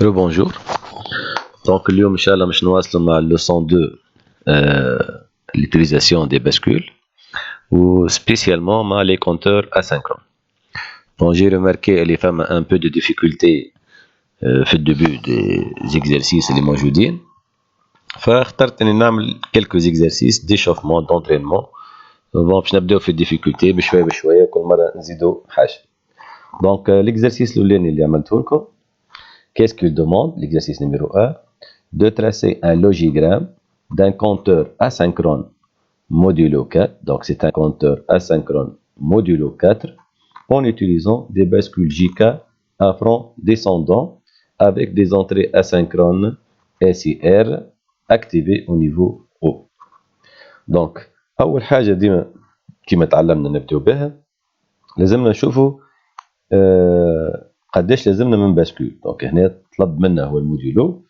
Bonjour. Donc, اليوم إن شاء الله باش نواصلوا مع leçon 2 l'utilisation des bascules ou spécialement مع les compteurs asynchrones. Bon, j'ai remarqué les femmes un peu de difficulté في الدébut des exercices اللي موجودين. فاخترت اني نعمل quelques exercices d'échauffement d'entraînement. Bon, باش نبداو في الديفيكولتي بشويه بشويه كل مره نزيدوا حاجه. Donc l'exercice الاولاني اللي عملته لكم qu'est-ce qu'il demande? L'exercice numéro 1, de tracer un logigramme d'un compteur asynchrone modulo 4. Donc, c'est un compteur asynchrone modulo 4 en utilisant des bascules JK à front descendant avec des entrées asynchrones SIR activées au niveau haut. Donc, أول حاجة ديما كيما تعلمنا نبدأ بها لازمنا نشوفوا قداش لازمنا من باسكول. دونك هنا طلب منا هو الموديلو،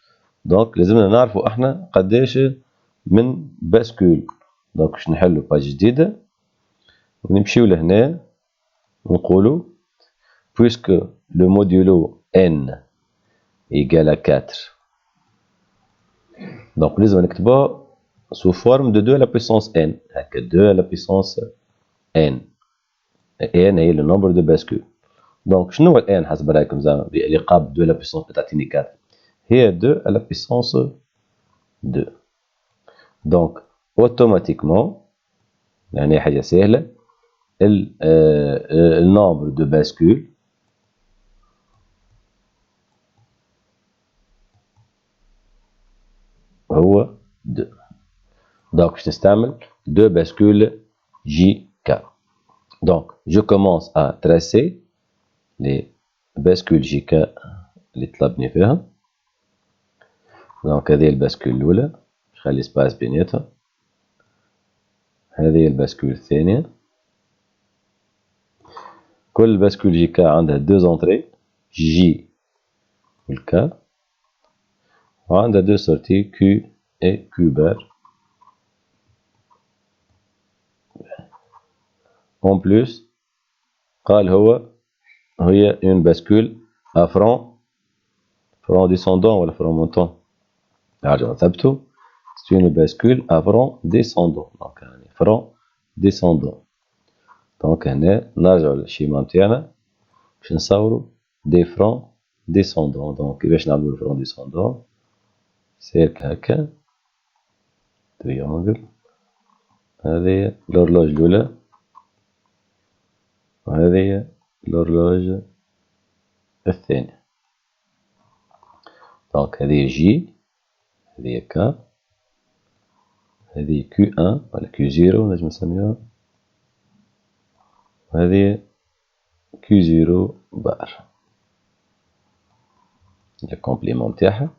دونك لازمنا نعرفوا احنا قداش من باسكول. دونك باش نحلوا باج جديده ونمشيو لهنا ونقولوا puisque le modulo n égale à 4. دونك لازم نكتبوها sous forme de 2 à la puissance n. هكا 2 à la puissance n. n هي le nombre de bascules. دونك شنو هو الان حسب رايكم زعما اللي قابل 2 لا بيسونس تعطيني 4؟ هي 2 على بيسونس 2. دونك اوتوماتيكمون يعني حاجه سهله النومبر دو باسكول هو 2. دونك باش نستعمل 2 باسكول جي كا. دونك جو كومونس ا تراسي لي باسكول جي كا اللي طلبني فيها. دونك هذه الباسكول الاولى نخلي سباس بيناتها. هذه الباسكول الثانيه. كل باسكول جي كا عندها 2 زونطري جي والكا وعندها 2 سورتي كيو اي كيو بار. اون بلوس قال هي اون باسكول ا فرون ديسوندون ولا فرون مونتون. نرجعو نثبتو سي اون باسكول ا فرون ديسوندون. دونك يعني فرون ديسوندون. دونك هنا نرجعو للشيما نتاعنا باش نصورو دي فرون ديسوندون. دونك كيفاش نعملو الفرون ديسوندون؟ سيرك هكا تريونغل. هذه لورلوج الاولى وهذه لورلوج الثانية. دونك هذه جي، هذه كا، هذه كيو ان ولا كيو زيرو نجم نسميوها، وهذه كيو زيرو بار الكومبليمون نتاعها.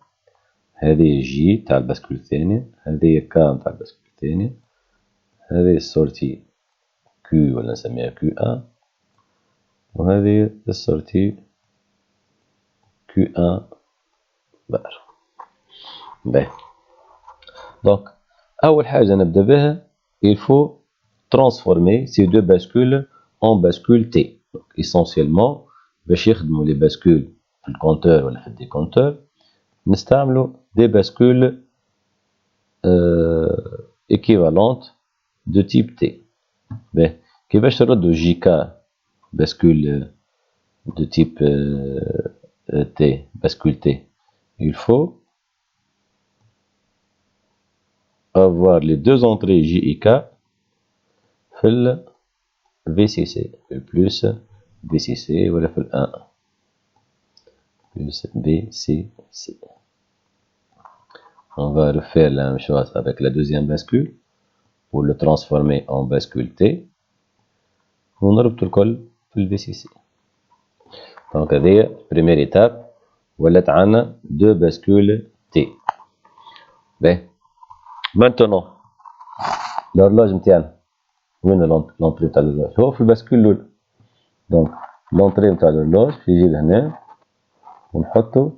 هذه جي تاع الباسكول الثانية، هذه كا تاع الباسكول الثانية، هذه السورتي كيو ولا نسميها كيو ان، وهذه السورتي كيو ان بار. باهي. دونك أول حاجة نبدأ بها il faut transformer ces deux bascules en bascule T. Donc, essentiellement باش يخدموا les bascules في الكونتور ولا في الديكونتور نستعملوا des bascules équivalentes de type T. باهي. كيفاش نردوا جي كا bascule de type T, bascule T? Il faut avoir les deux entrées J et K في ال VCC plus VCC ولا في ال 1 plus VCC. On va refaire la même chose avec la deuxième bascule pour le transformer en bascule T ونربط الكل في ال VCC. Donc هذه première étape ولات عندنا deux bascules T. باهي. Maintenant l'horloge نتاعنا وين لونطري نتاع l'horloge؟ هو في الباسكول الاولى. دونك لونطري نتاع l'horloge يجي لهنا ونحطو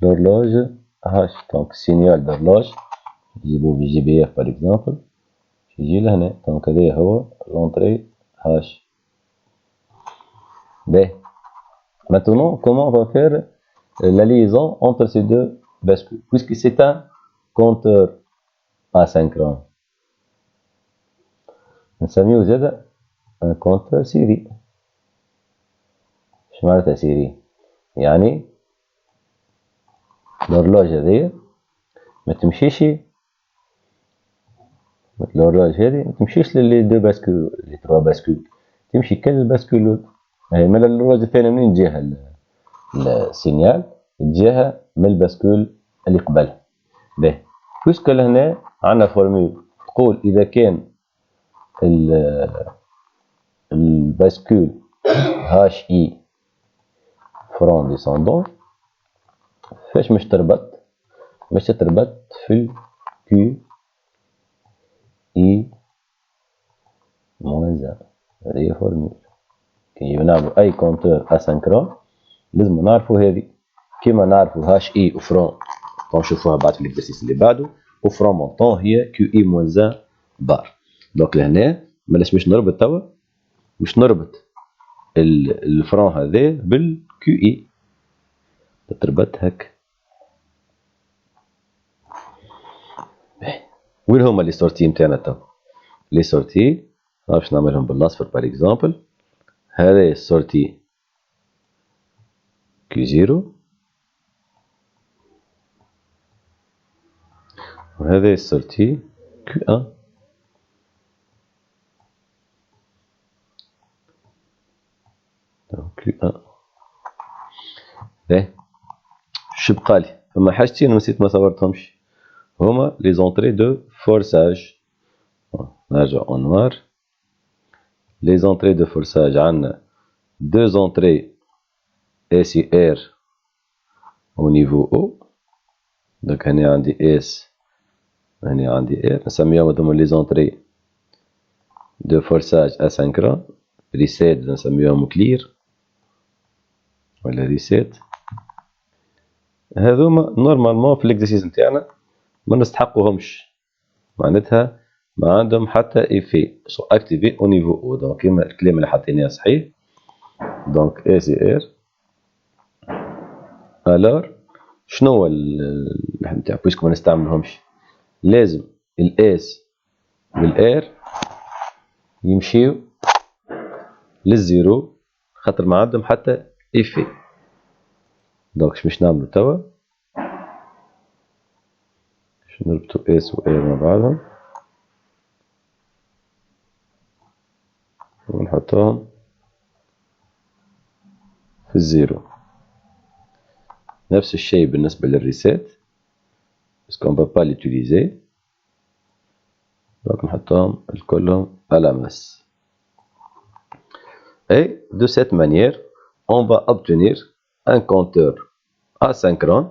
l'horloge هاش. دونك سينيال d'horloge نجيبو في جي بي اف par exemple يجي لهنا. دونك هذا هو لونطري هاش. باهي. Maintenant comment on va faire la liaison entre ces deux bascules, puisque c'est un compteur asynchrone. نسميه زاد un compteur série. اش معناتها سيري؟ يعني الهورلوج هذيا ما تمشيش، الهورلوج هذي ما تمشيش للي دو باسكول لي تروا باسكول، تمشي كان للباسكول. هاي من الهورلوج الثاني منين تجيها السينيال؟ تجيها من الباسكول اللي قبلها. باهي، بويسكو لهنا عندنا فورمول تقول إذا كان الباسكول هاش إي فرون ديسوندون فاش مش تربط؟ مش تربط في الكيو إي موان زان. هذه هي فورمول. كي نعملو أي كونتور أسانكرون لازم نعرفو هذي، كيما نعرفو هاش إي وفرون نشوفوها بعد في الإكزرسيس اللي بعدو، وفرون مونطون هي كيو إي موان زان بار. دونك لهنا ملاش باش نربط توا، باش نربط الفرون هذا بالكيو إي، تتربط هكا. وين هما لي سورتي نتاعنا توا؟ لي سورتي باش نعملهم بالاصفر بار اكزومبل. هذا السورتي كيو زيرو، وهذا السورتي كيو ان. كيو ان. باهي، شو بقالي؟ فما حاجتين نسيت ما صورتهمش، هما لي زونطري دو فورساج. نرجع اون نوار. لي زونطري دو فورساج عندنا دو زونطري اس ار au niveau O. دونك هنا عندي اس، هنا عندي ار، نسميهم هذوما لي زونطري دو فورساج اسانكرون. ريسيت نسميهم كلير ولا ريسيت. هذوما نورمالمون في الاكزرسيس نتاعنا ما نستحقوهمش، معناتها ما عندهم حتى ايفي سو اكتيفي او نيفو او. دونك كيما الكلام اللي حطيناه صحيح. دونك اي سي ار. الور شنو هو الحل نتاعو؟ بويسكو ما نستعملهمش لازم الاس والار يمشيو للزيرو خاطر ما عندهم حتى ايفي. دونك باش نعملو توا؟ باش نربطو اس و ار مع بعضهم ونحطوهم في الزيرو. نفس الشيء بالنسبة للريسيت، باسكو on peut pas l'utiliser. دونك نحطوهم الكلهم على مس. Et de cette manière, on va obtenir un compteur asynchrone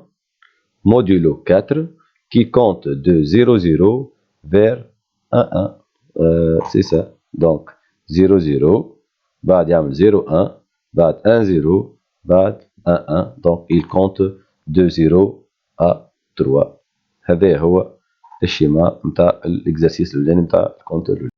modulo 4 qui compte de 0, 0 vers 1, 1. C'est ça. Donc 0, 0, بعد يعمل 0, 1, بعد 1, 0, بعد 1, 1. Donc il compte de 0 à 3. هذا هو الشيما نتاع الاكزرسيس الاولاني نتاع الكونتور.